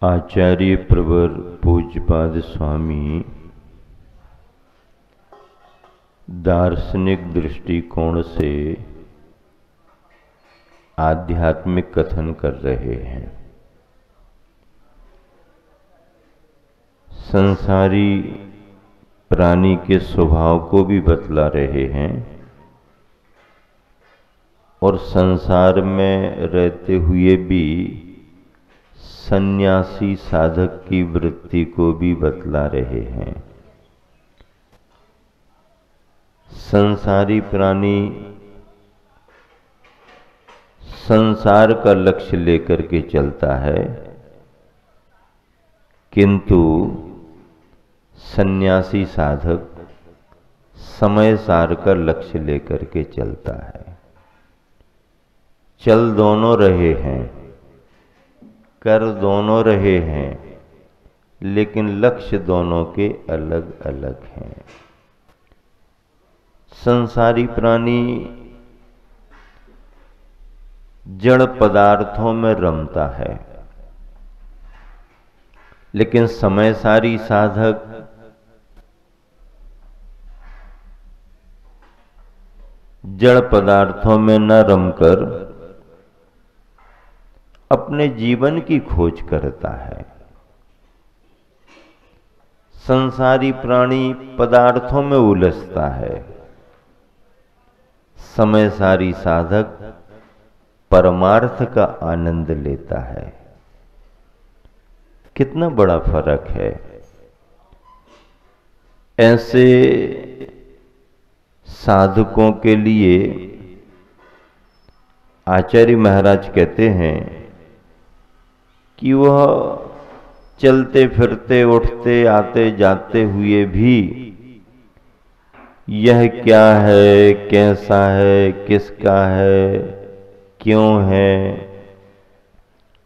आचार्य प्रवर पूज्यपाद स्वामी दार्शनिक दृष्टिकोण से आध्यात्मिक कथन कर रहे हैं। संसारी प्राणी के स्वभाव को भी बतला रहे हैं और संसार में रहते हुए भी सन्यासी साधक की वृत्ति को भी बतला रहे हैं। संसारी प्राणी संसार का लक्ष्य लेकर के चलता है, किंतु सन्यासी साधक समय सार का लक्ष्य लेकर के चलता है। चल दोनों रहे हैं, कर दोनों रहे हैं, लेकिन लक्ष्य दोनों के अलग अलग हैं। संसारी प्राणी जड़ पदार्थों में रमता है, लेकिन समयसारी साधक जड़ पदार्थों में न रमकर अपने जीवन की खोज करता है। संसारी प्राणी पदार्थों में उलझता है, समयसारी साधक परमार्थ का आनंद लेता है। कितना बड़ा फर्क है। ऐसे साधकों के लिए आचार्य महाराज कहते हैं कि वह चलते फिरते उठते आते जाते हुए भी यह क्या है, कैसा है, किसका है, क्यों है,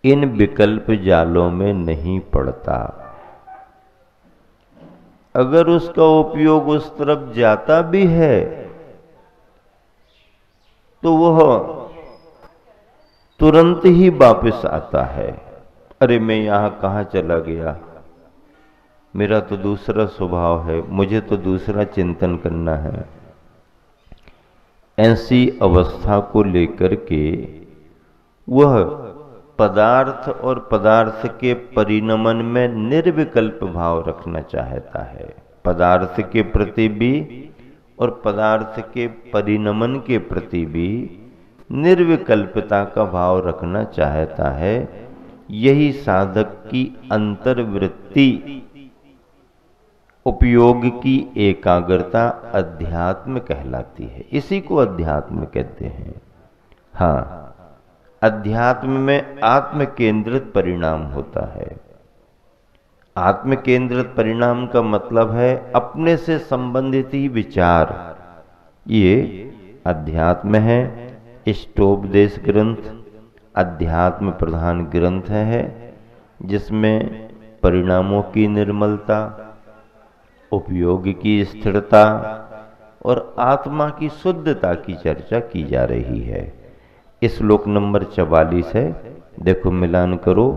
इन विकल्प जालों में नहीं पड़ता। अगर उसका उपयोग उस तरफ जाता भी है तो वह तुरंत ही वापस आता है। अरे मैं यहां कहां चला गया, मेरा तो दूसरा स्वभाव है, मुझे तो दूसरा चिंतन करना है। ऐसी अवस्था को लेकर के वह पदार्थ और पदार्थ के परिणमन में निर्विकल्प भाव रखना चाहता है। पदार्थ के प्रति भी और पदार्थ के परिणमन के प्रति भी निर्विकल्पता का भाव रखना चाहता है। यही साधक की अंतर्वृत्ति, उपयोग की एकाग्रता अध्यात्म कहलाती है। इसी को अध्यात्म कहते हैं। हाँ, अध्यात्म में आत्म केंद्रित परिणाम होता है। आत्म केंद्रित परिणाम का मतलब है अपने से संबंधित ही विचार। ये अध्यात्म है। इष्टोपदेश ग्रंथ अध्यात्म प्रधान ग्रंथ है, जिसमें परिणामों की निर्मलता, उपयोग की स्थिरता और आत्मा की शुद्धता की चर्चा की जा रही है। इस श्लोक नंबर 44 है। देखो, मिलान करो।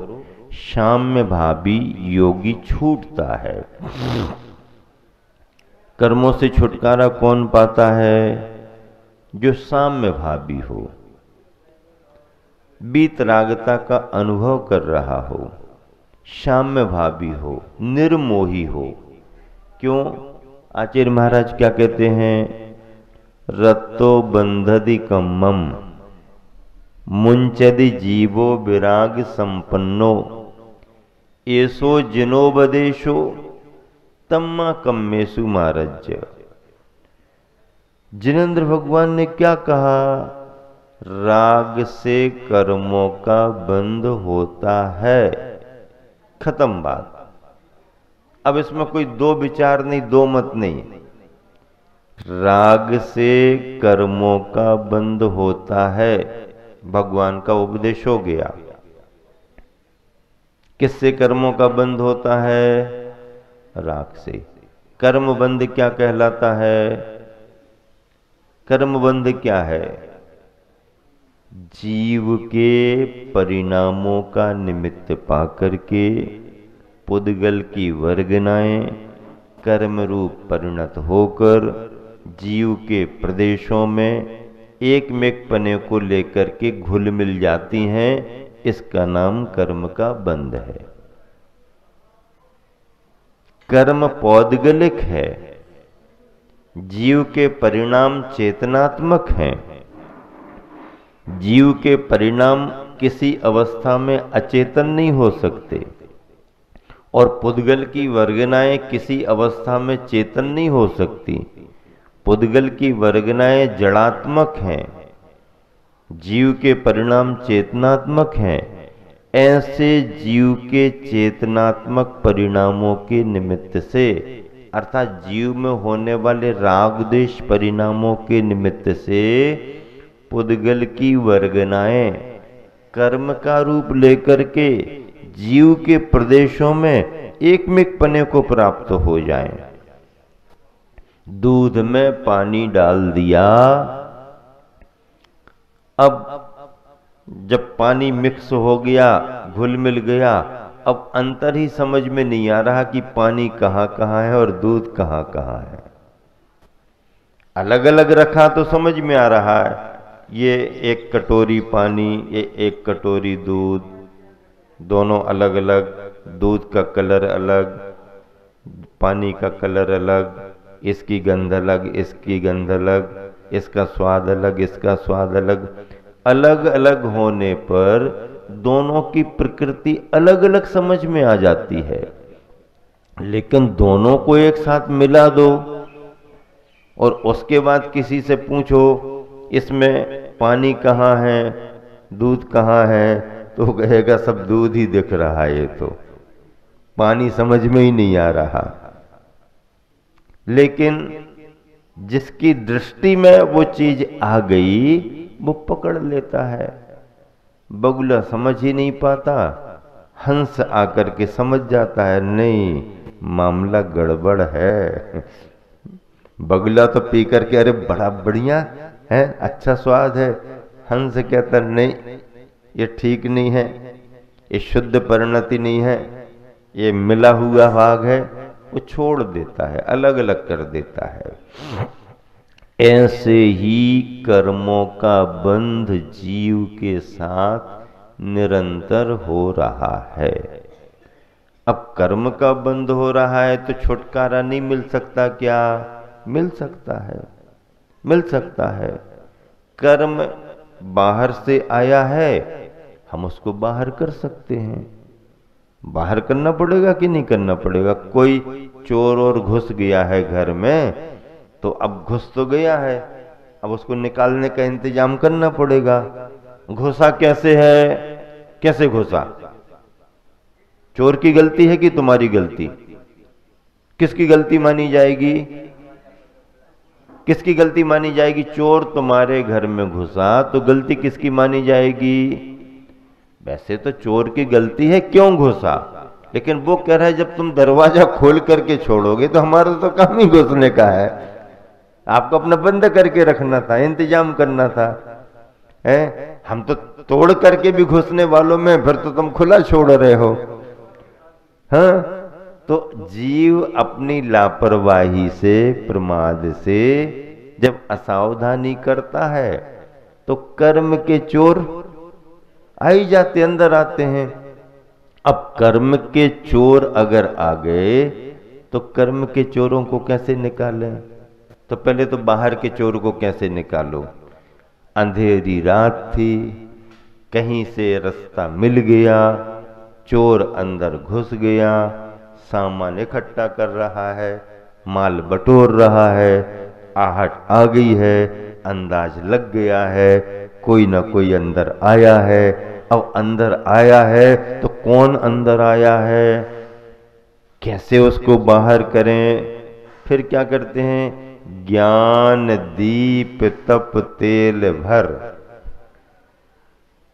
साम्य भावी योगी छूटता है। कर्मों से छुटकारा कौन पाता है? जो साम्य भावी हो, वीतरागता का अनुभव कर रहा हो, साम्य भावी हो, निर्मोही हो। क्यों? आचार्य महाराज क्या कहते हैं? रत्तो बंधदि कम्मम मुंचदि जीवो विराग संपन्नो एसो जिनोपदेशो तम्मा कम्मेसु मारज्य। जिनेंद्र भगवान ने क्या कहा? राग से कर्मों का बंध होता है। खत्म बात। अब इसमें कोई दो विचार नहीं, दो मत नहीं। राग से कर्मों का बंध होता है, भगवान का उपदेश हो गया। किससे कर्मों का बंध होता है? राग से। कर्म बंध क्या कहलाता है? कर्म बंध क्या है? जीव के परिणामों का निमित्त पाकर के पुद्गल की वर्गनाएं कर्म रूप परिणत होकर जीव के प्रदेशों में एकमेक पने को लेकर के घुल मिल जाती हैं। इसका नाम कर्म का बंध है। कर्म पौद्गलिक है, जीव के परिणाम चेतनात्मक हैं। जीव के परिणाम किसी अवस्था में अचेतन नहीं हो सकते और पुद्गल की वर्गनाएं किसी अवस्था में चेतन नहीं हो सकती। पुद्गल की वर्गनाएं जड़ात्मक हैं, जीव के परिणाम चेतनात्मक हैं। ऐसे जीव के चेतनात्मक परिणामों के निमित्त से, अर्थात जीव में होने वाले राग द्वेष परिणामों के निमित्त से पुद्गल की वर्गनाएं कर्म का रूप लेकर के जीव के प्रदेशों में एकमेक पने को प्राप्त हो जाएं। दूध में पानी डाल दिया, अब जब पानी मिक्स हो गया, घुल मिल गया, अब अंतर ही समझ में नहीं आ रहा कि पानी कहाँ कहाँ है और दूध कहाँ कहाँ है। अलग अलग रखा तो समझ में आ रहा है, ये एक कटोरी पानी, ये एक कटोरी दूध, दोनों अलग अलग, दूध का कलर अलग, पानी का कलर अलग, इसकी गंध अलग, इसकी गंध अलग, इसका स्वाद अलग, इसका स्वाद अलग। अलग अलग होने पर दोनों की प्रकृति अलग अलग समझ में आ जाती है, लेकिन दोनों को एक साथ मिला दो और उसके बाद किसी से पूछो इसमें पानी कहाँ है, दूध कहाँ है, तो कहेगा सब दूध ही दिख रहा है, ये तो पानी समझ में ही नहीं आ रहा। लेकिन जिसकी दृष्टि में वो चीज आ गई वो पकड़ लेता है। बगुला समझ ही नहीं पाता, हंस आकर के समझ जाता है नहीं मामला गड़बड़ है। बगुला तो पी करके अरे बड़ा बढ़िया है, अच्छा स्वाद है। हंस कहता नहीं ये ठीक नहीं है, ये शुद्ध परिणति नहीं है, ये मिला हुआ भाग है, वो छोड़ देता है, अलग अलग कर देता है। ऐसे ही कर्मों का बंध जीव के साथ निरंतर हो रहा है। अब कर्म का बंध हो रहा है तो छुटकारा नहीं मिल सकता क्या? मिल सकता है, मिल सकता है। कर्म बाहर से आया है, हम उसको बाहर कर सकते हैं। बाहर करना पड़ेगा कि नहीं करना पड़ेगा? कोई चोर और घुस गया है घर में, तो अब घुस तो गया है, अब उसको निकालने का इंतजाम करना पड़ेगा। घुसा कैसे है, कैसे घुसा? चोर की गलती है कि तुम्हारी गलती? किसकी गलती मानी जाएगी? किसकी गलती मानी जाएगी? चोर तुम्हारे घर में घुसा तो गलती किसकी मानी जाएगी? वैसे तो चोर की गलती है क्यों घुसा, लेकिन वो कह रहा है जब तुम दरवाजा खोल करके छोड़ोगे तो हमारा तो काम ही घुसने का है, आपको अपना बंद करके रखना था, इंतजाम करना था। हम तो तोड़ करके भी घुसने वालों में, फिर तो तुम खुला छोड़ रहे हो। हाँ, तो जीव अपनी लापरवाही से, प्रमाद से जब असावधानी करता है तो कर्म के चोर आ ही जाते, अंदर आते हैं। अब कर्म के चोर अगर आ गए तो कर्म के चोरों को कैसे निकालें? तो पहले तो बाहर के चोर को कैसे निकालो? अंधेरी रात थी, कहीं से रास्ता मिल गया, चोर अंदर घुस गया, सामान इकट्ठा कर रहा है, माल बटोर रहा है, आहट आ गई है, अंदाज लग गया है कोई ना कोई अंदर आया है। अब अंदर आया है तो कौन अंदर आया है, कैसे उसको बाहर करें? फिर क्या करते हैं? ज्ञान दीप तप तेल भर,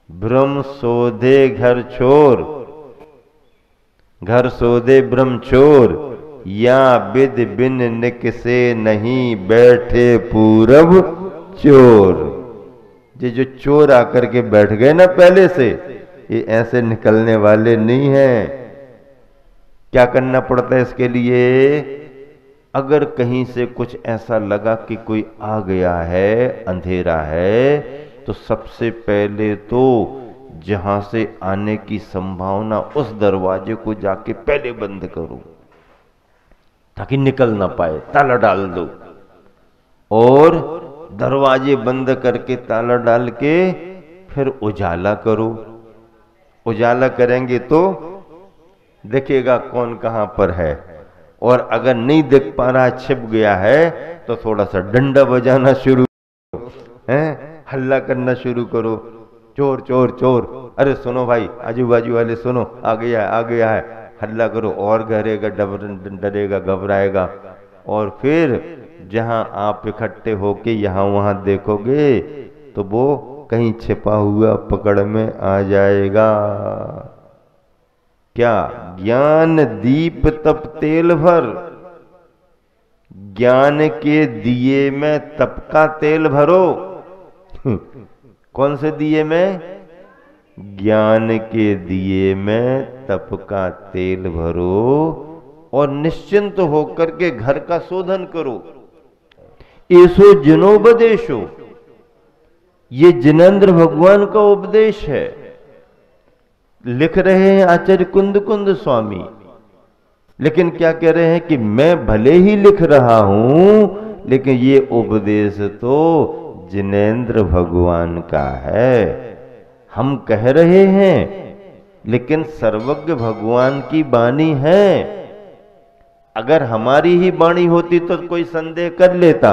ब्रह्म सोधे घर छोर, घर सोधे ब्रह्म चोर, या विद बिन निक से नहीं बैठे पूरब चोर। ये जो चोर आकर के बैठ गए ना पहले से, ये ऐसे निकलने वाले नहीं हैं। क्या करना पड़ता है इसके लिए? अगर कहीं से कुछ ऐसा लगा कि कोई आ गया है, अंधेरा है, तो सबसे पहले तो जहां से आने की संभावना, उस दरवाजे को जाके पहले बंद करो ताकि निकल ना पाए, ताला डाल दो। और दरवाजे बंद करके ताला डाल के फिर उजाला करो। उजाला करेंगे तो दिखेगा कौन कहां पर है। और अगर नहीं दिख पा रहा, छिप गया है, तो थोड़ा सा डंडा बजाना शुरू है, हल्ला करना शुरू करो, चोर चोर चोर, अरे सुनो भाई, आजू बाजू वाले सुनो, आ गया है, आ गया है, हल्ला करो। और डरेगा, डरेगा, घबराएगा। और फिर जहां आप इकट्ठे होके यहां वहां देखोगे तो वो कहीं छिपा हुआ पकड़ में आ जाएगा। क्या? ज्ञान दीप तप तेल भर, ज्ञान के दिए में तप का तेल भरो। कौन से दिए में? ज्ञान के दिए में तप का तेल भरो और निश्चिंत होकर के घर का शोधन करो। ऐसो जिनोपदेशो, ये जिनेंद्र भगवान का उपदेश है। लिख रहे हैं आचार्य कुंद कुंद स्वामी, लेकिन क्या कह रहे हैं कि मैं भले ही लिख रहा हूं, लेकिन ये उपदेश तो जिनेंद्र भगवान का है। हम कह रहे हैं, लेकिन सर्वज्ञ भगवान की वाणी है। अगर हमारी ही वाणी होती तो कोई संदेह कर लेता,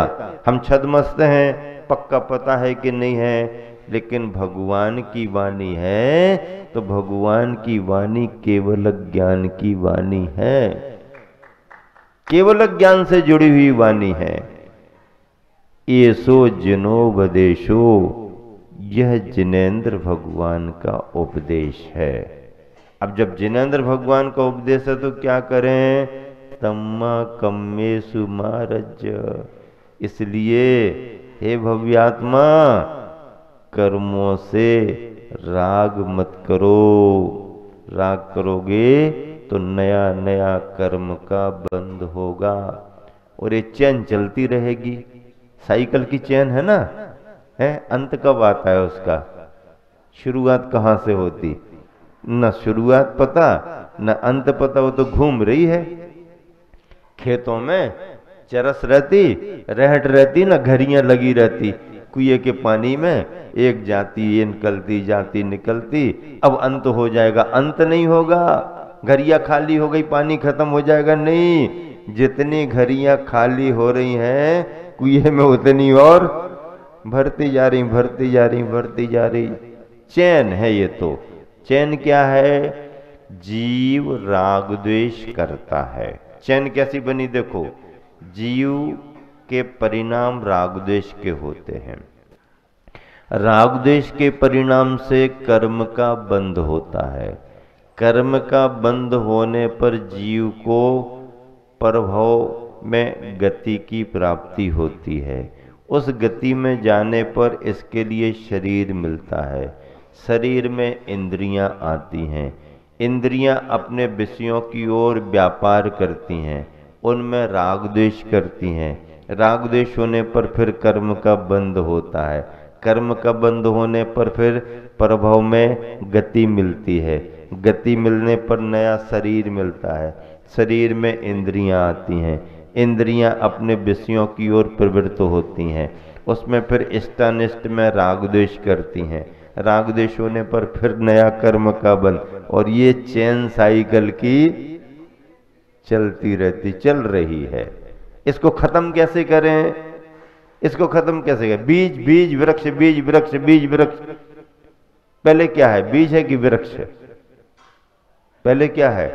हम छद्मस्त हैं, पक्का पता है कि नहीं है। लेकिन भगवान की वाणी है, तो भगवान की वाणी केवल ज्ञान की वाणी है, केवल ज्ञान से जुड़ी हुई वाणी है। ऐसो जिनोपदेशो, यह जिनेंद्र भगवान का उपदेश है। अब जब जिनेंद्र भगवान का उपदेश है तो क्या करें? तम्मा कम्मेसु मारज, इसलिए हे भव्यात्मा, कर्मों से राग मत करो। राग करोगे तो नया नया कर्म का बंद होगा और ये चैन चलती रहेगी। साइकिल की चैन है ना, है, अंत कब आता है उसका? शुरुआत कहाँ से होती? न शुरुआत पता न अंत पता, वो तो घूम रही है। खेतों में चरस रहती, रहट रहती, ना घड़ियां लगी रहती, कुएं के पानी में एक जाती, ये निकलती जाती निकलती। अब अंत हो जाएगा? अंत नहीं होगा। घड़ियां खाली हो गई, पानी खत्म हो जाएगा? नहीं, जितनी घड़ियां खाली हो रही हैं कुएं में, उतनी और भरती जा रही, भरती जा रही, भरती जा रही। चैन है ये तो। चैन क्या है? जीव राग द्वेष करता है। चैन कैसी बनी? देखो, जीव के परिणाम राग द्वेष के होते हैं। राग द्वेष के परिणाम से कर्म का बंध होता है। कर्म का बंध होने पर जीव को प्रभव में गति की प्राप्ति होती है। उस गति में जाने पर इसके लिए शरीर मिलता है। शरीर में इंद्रियां आती हैं। इंद्रियां अपने विषयों की ओर व्यापार करती हैं, उनमें राग द्वेष करती हैं। राग द्वेष होने पर फिर कर्म का बंध होता है। कर्म का बंध होने पर फिर प्रभव में गति मिलती है। गति मिलने पर नया शरीर मिलता है। शरीर में इंद्रियां आती हैं। इंद्रियां अपने विषयों की ओर प्रवृत्त होती हैं। उसमें फिर इष्टानिष्ट में राग द्वेष करती हैं। राग द्वेष होने पर फिर नया कर्म का बंध, और ये चैन साइकिल की चलती रहती, चल रही है। इसको खत्म कैसे करें? इसको खत्म कैसे करें? बीज बीज वृक्ष, बीज वृक्ष, बीज वृक्ष। पहले क्या है? बीज है कि वृक्ष है? पहले क्या है?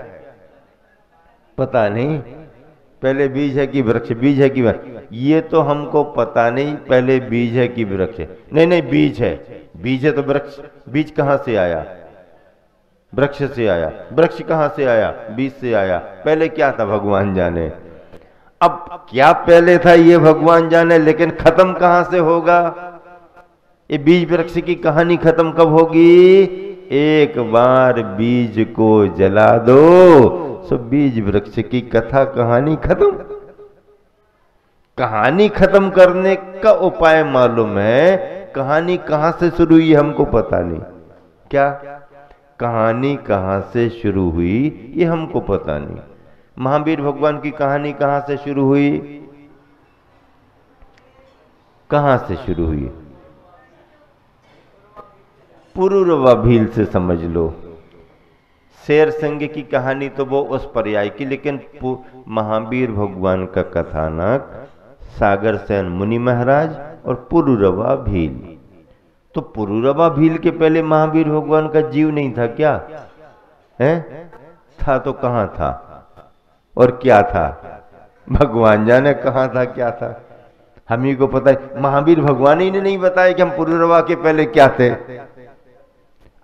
पता नहीं। पहले बीज है कि वृक्ष? बीज है कि वृक्ष? ये तो हमको पता नहीं पहले बीज है कि वृक्ष है। नहीं नहीं, बीज है। बीज है तो वृक्ष, बीज कहां से आया? वृक्ष से आया। वृक्ष कहां से आया? बीज से आया। पहले क्या था भगवान जाने। अब क्या पहले था ये भगवान जाने, लेकिन खत्म कहां से होगा? ये बीज वृक्ष की कहानी खत्म कब होगी? एक बार बीज को जला दो सो बीज वृक्ष की कथा कहानी खत्म। कहानी खत्म करने का उपाय मालूम है, कहानी कहां से शुरू हुई हमको पता नहीं। क्या कहानी कहां से शुरू हुई ये हमको पता नहीं। महावीर भगवान की कहानी कहां से शुरू हुई? कहां से शुरू हुई? पुरूरवा भील से समझ लो। शेर संग की कहानी तो वो उस पर्याय की, लेकिन महावीर भगवान का कथानक सागर सेन मुनि महाराज और पुरूरवा भील। तो पुरूरवा भील के पहले महावीर भगवान का जीव नहीं था क्या? है था तो कहां था और क्या था? भगवान जाने कहां था क्या था, हम ही को पता है। महावीर भगवान ही ने नहीं बताया कि हम पुरूरवा के पहले क्या थे।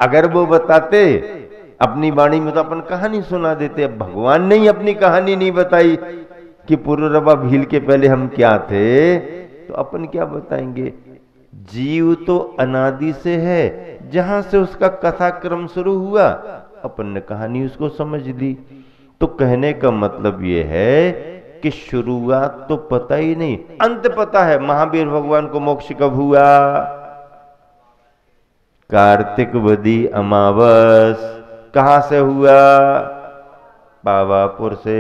अगर वो बताते अपनी वाणी में तो अपन कहानी सुना देते। अब भगवान ने ही अपनी कहानी नहीं बताई कि पुरूरवा भील के पहले हम क्या थे, तो अपन क्या बताएंगे? जीव तो अनादि से है, जहां से उसका कथाक्रम शुरू हुआ अपन ने कहानी उसको समझ ली। तो कहने का मतलब ये है कि शुरुआत तो पता ही नहीं, अंत पता है। महावीर भगवान को मोक्ष कब हुआ? कार्तिक वदी अमावस। कहां से हुआ? पावापुर से।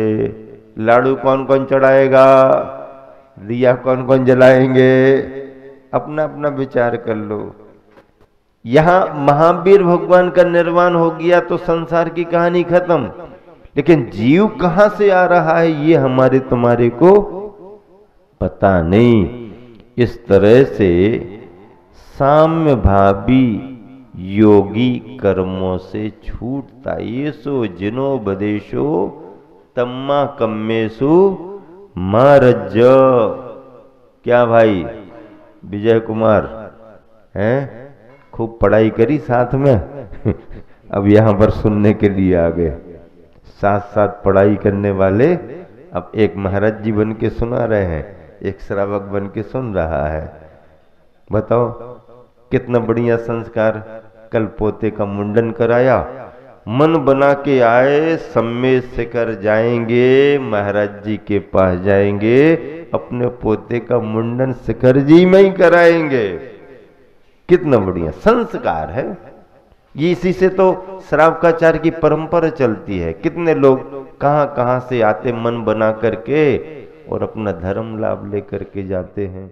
लाडू कौन कौन चढ़ाएगा? दिया कौन कौन जलाएंगे? अपना अपना विचार कर लो। यहां महावीर भगवान का निर्वाण हो गया तो संसार की कहानी खत्म। लेकिन जीव कहां से आ रहा है ये हमारे तुम्हारे को पता नहीं। इस तरह से साम्य भावी योगी कर्मों से छूटता। ये सो जिनो बदेशो तम्मा कम्मेसु मारज। क्या भाई विजय कुमार हैं? खूब पढ़ाई करी साथ में अब यहां पर सुनने के लिए आ गए। साथ साथ पढ़ाई करने वाले अब एक महाराज जी बन के सुना रहे हैं, एक श्रावक बन के सुन रहा है। बताओ कितना बढ़िया संस्कार। कल पोते का मुंडन कराया, मन बना के आए, सम्मेद से कर जाएंगे, महाराज जी के पास जाएंगे, अपने पोते का मुंडन शिखर जी में ही कराएंगे। कितना बढ़िया संस्कार है ये। इसी से तो श्रावकाचार्य की परंपरा चलती है। कितने लोग कहां कहां से आते मन बना करके और अपना धर्म लाभ लेकर के जाते हैं।